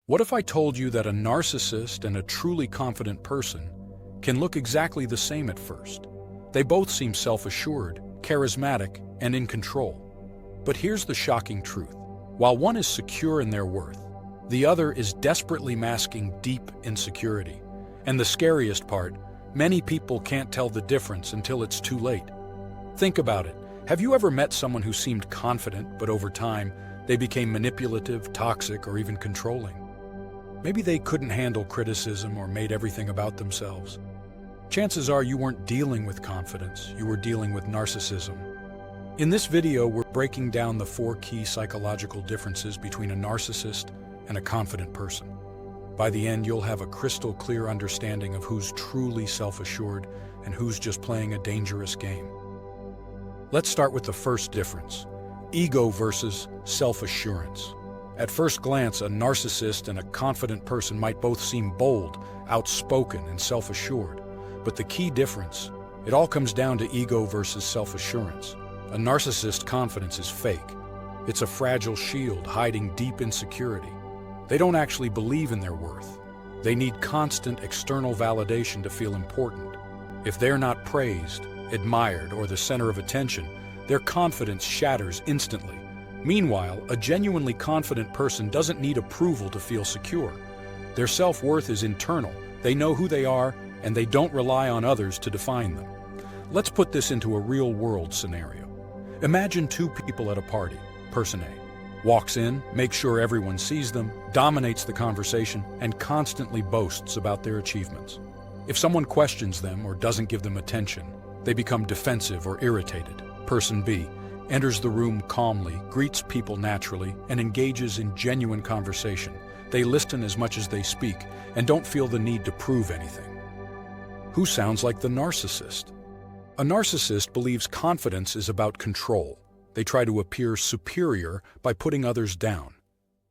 What if I told you that a narcissist and a truly confident person can look exactly the same at first? They both seem self-assured, charismatic, and in control. But here's the shocking truth. While one is secure in their worth, the other is desperately masking deep insecurity. And the scariest part, many people can't tell the difference until it's too late. Think about it. Have you ever met someone who seemed confident, but over time, they became manipulative, toxic, or even controlling? Maybe they couldn't handle criticism or made everything about themselves. Chances are you weren't dealing with confidence, you were dealing with narcissism. In this video, we're breaking down the 4 key psychological differences between a narcissist and a confident person. By the end, you'll have a crystal clear understanding of who's truly self-assured and who's just playing a dangerous game. Let's start with the first difference: ego versus self-assurance. At first glance, a narcissist and a confident person might both seem bold, outspoken, and self-assured. But the key difference, it all comes down to ego versus self-assurance. A narcissist's confidence is fake. It's a fragile shield hiding deep insecurity. They don't actually believe in their worth. They need constant external validation to feel important. If they're not praised, admired, or the center of attention, their confidence shatters instantly. Meanwhile, a genuinely confident person doesn't need approval to feel secure. Their self-worth is internal. They know who they are, and they don't rely on others to define them. Let's put this into a real-world scenario. Imagine 2 people at a party. Person A walks in, makes sure everyone sees them, dominates the conversation, and constantly boasts about their achievements. If someone questions them or doesn't give them attention, they become defensive or irritated. Person B enters the room calmly, greets people naturally, and engages in genuine conversation. They listen as much as they speak and don't feel the need to prove anything. Who sounds like the narcissist? A narcissist believes confidence is about control. They try to appear superior by putting others down.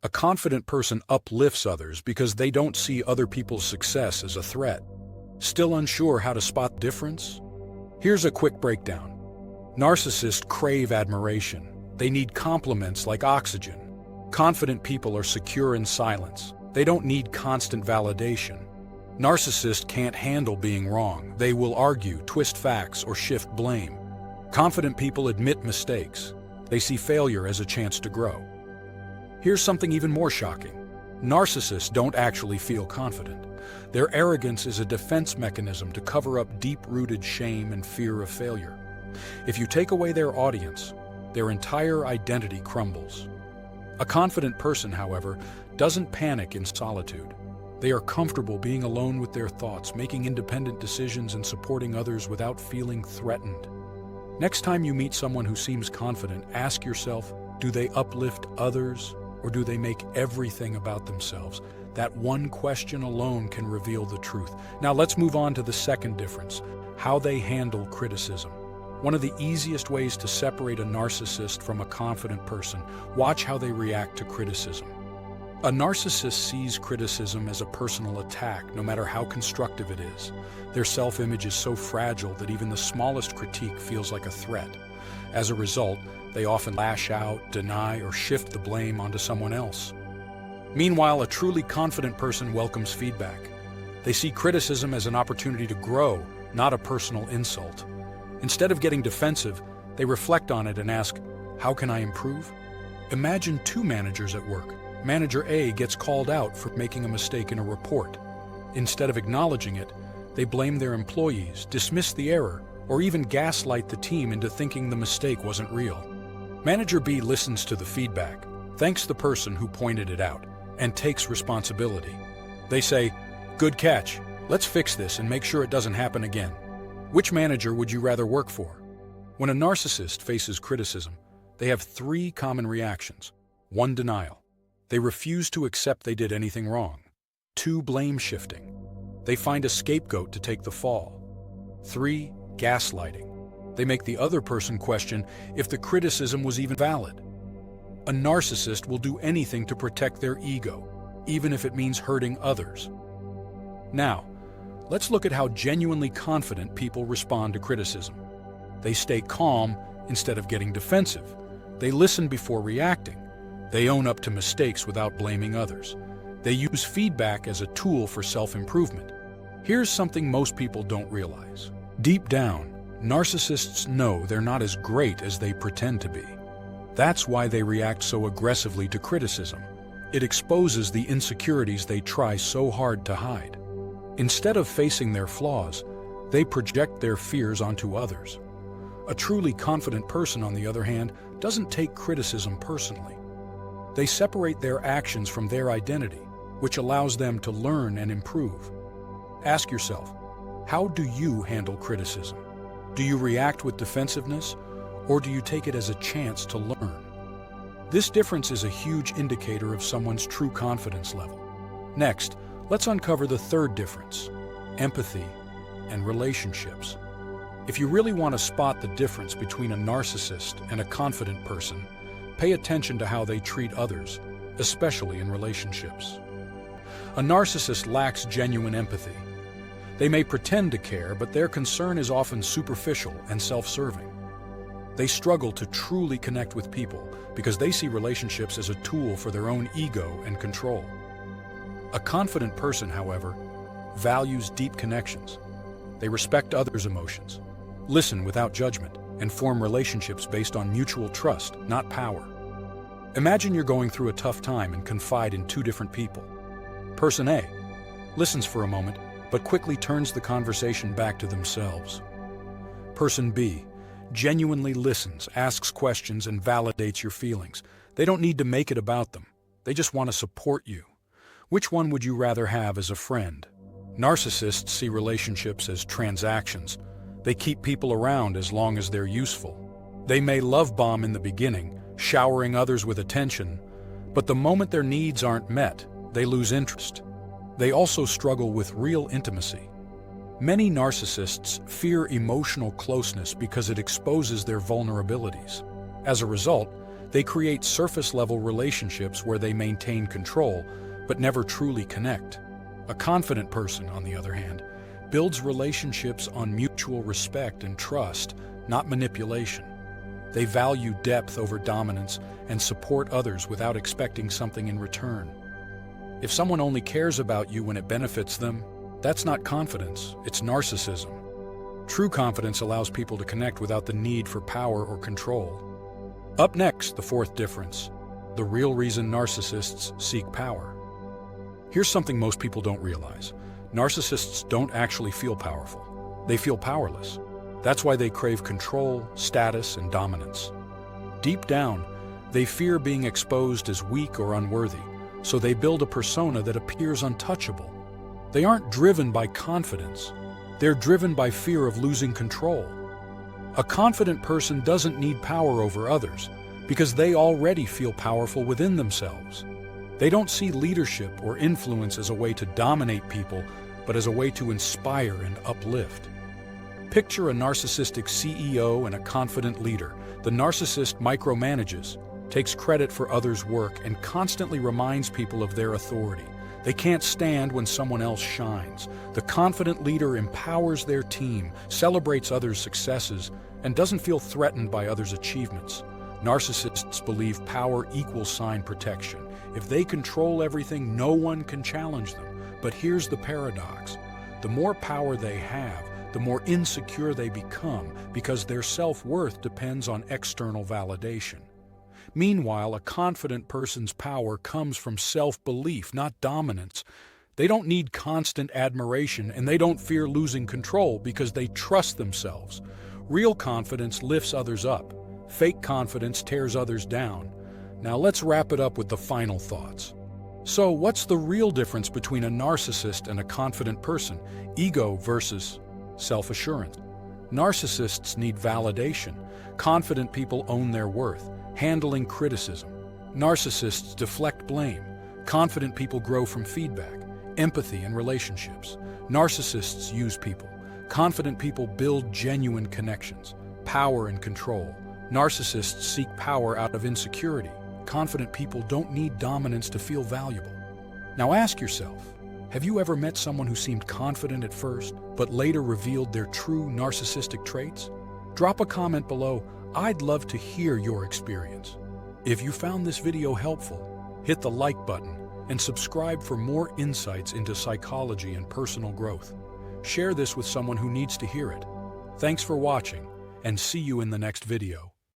A confident person uplifts others because they don't see other people's success as a threat. Still unsure how to spot difference? Here's a quick breakdown. Narcissists crave admiration. They need compliments like oxygen. Confident people are secure in silence. They don't need constant validation. Narcissists can't handle being wrong. They will argue, twist facts, or shift blame. Confident people admit mistakes. They see failure as a chance to grow. Here's something even more shocking. Narcissists don't actually feel confident. Their arrogance is a defense mechanism to cover up deep-rooted shame and fear of failure. If you take away their audience, their entire identity crumbles. A confident person, however, doesn't panic in solitude. They are comfortable being alone with their thoughts, making independent decisions, and supporting others without feeling threatened. Next time you meet someone who seems confident, ask yourself, do they uplift others, or do they make everything about themselves? That one question alone can reveal the truth. Now let's move on to the second difference: how they handle criticism. One of the easiest ways to separate a narcissist from a confident person: watch how they react to criticism. A narcissist sees criticism as a personal attack, no matter how constructive it is. Their self-image is so fragile that even the smallest critique feels like a threat. As a result, they often lash out, deny, or shift the blame onto someone else. Meanwhile, a truly confident person welcomes feedback. They see criticism as an opportunity to grow, not a personal insult. Instead of getting defensive, they reflect on it and ask, how can I improve? Imagine 2 managers at work. Manager A gets called out for making a mistake in a report. Instead of acknowledging it, they blame their employees, dismiss the error, or even gaslight the team into thinking the mistake wasn't real. Manager B listens to the feedback, thanks the person who pointed it out, and takes responsibility. They say, "Good catch. Let's fix this and make sure it doesn't happen again." Which manager would you rather work for? When a narcissist faces criticism, they have 3 common reactions. 1, denial. They refuse to accept they did anything wrong. 2, blame shifting. They find a scapegoat to take the fall. 3, gaslighting. They make the other person question if the criticism was even valid. A narcissist will do anything to protect their ego, even if it means hurting others. Now, let's look at how genuinely confident people respond to criticism. They stay calm instead of getting defensive. They listen before reacting. They own up to mistakes without blaming others. They use feedback as a tool for self-improvement. Here's something most people don't realize. Deep down, narcissists know they're not as great as they pretend to be. That's why they react so aggressively to criticism. It exposes the insecurities they try so hard to hide. Instead of facing their flaws, they project their fears onto others. A truly confident person, on the other hand, doesn't take criticism personally. They separate their actions from their identity, which allows them to learn and improve. Ask yourself, how do you handle criticism? Do you react with defensiveness, or do you take it as a chance to learn? This difference is a huge indicator of someone's true confidence level. Next, let's uncover the third difference: empathy and relationships. If you really want to spot the difference between a narcissist and a confident person, pay attention to how they treat others, especially in relationships. A narcissist lacks genuine empathy. They may pretend to care, but their concern is often superficial and self-serving. They struggle to truly connect with people because they see relationships as a tool for their own ego and control. A confident person, however, values deep connections. They respect others' emotions, listen without judgment, and form relationships based on mutual trust, not power. Imagine you're going through a tough time and confide in two different people. Person A listens for a moment, but quickly turns the conversation back to themselves. Person B genuinely listens, asks questions, and validates your feelings. They don't need to make it about them. They just want to support you. Which one would you rather have as a friend? Narcissists see relationships as transactions. They keep people around as long as they're useful. They may love bomb in the beginning, showering others with attention, but the moment their needs aren't met, they lose interest. They also struggle with real intimacy. Many narcissists fear emotional closeness because it exposes their vulnerabilities. As a result, they create surface-level relationships where they maintain control, but never truly connect. A confident person, on the other hand, builds relationships on mutual respect and trust, not manipulation. They value depth over dominance and support others without expecting something in return. If someone only cares about you when it benefits them, that's not confidence, it's narcissism. True confidence allows people to connect without the need for power or control. Up next, the fourth difference: the real reason narcissists seek power. Here's something most people don't realize. Narcissists don't actually feel powerful. They feel powerless. That's why they crave control, status, and dominance. Deep down, they fear being exposed as weak or unworthy, so they build a persona that appears untouchable. They aren't driven by confidence. They're driven by fear of losing control. A confident person doesn't need power over others because they already feel powerful within themselves. They don't see leadership or influence as a way to dominate people, but as a way to inspire and uplift. Picture a narcissistic CEO and a confident leader. The narcissist micromanages, takes credit for others' work, and constantly reminds people of their authority. They can't stand when someone else shines. The confident leader empowers their team, celebrates others' successes, and doesn't feel threatened by others' achievements. Narcissists believe power equals sign protection. If they control everything, no one can challenge them. But here's the paradox. The more power they have, the more insecure they become because their self-worth depends on external validation. Meanwhile, a confident person's power comes from self-belief, not dominance. They don't need constant admiration, and they don't fear losing control because they trust themselves. Real confidence lifts others up. Fake confidence tears others down. Now let's wrap it up with the final thoughts. So, what's the real difference between a narcissist and a confident person? Ego versus self-assurance. Narcissists need validation. Confident people own their worth, handling criticism. Narcissists deflect blame. Confident people grow from feedback, empathy, and relationships. Narcissists use people. Confident people build genuine connections, power and control. Narcissists seek power out of insecurity. Confident people don't need dominance to feel valuable. Now ask yourself, have you ever met someone who seemed confident at first, but later revealed their true narcissistic traits? Drop a comment below. I'd love to hear your experience. If you found this video helpful, hit the like button, and subscribe for more insights into psychology and personal growth. Share this with someone who needs to hear it. Thanks for watching, and see you in the next video.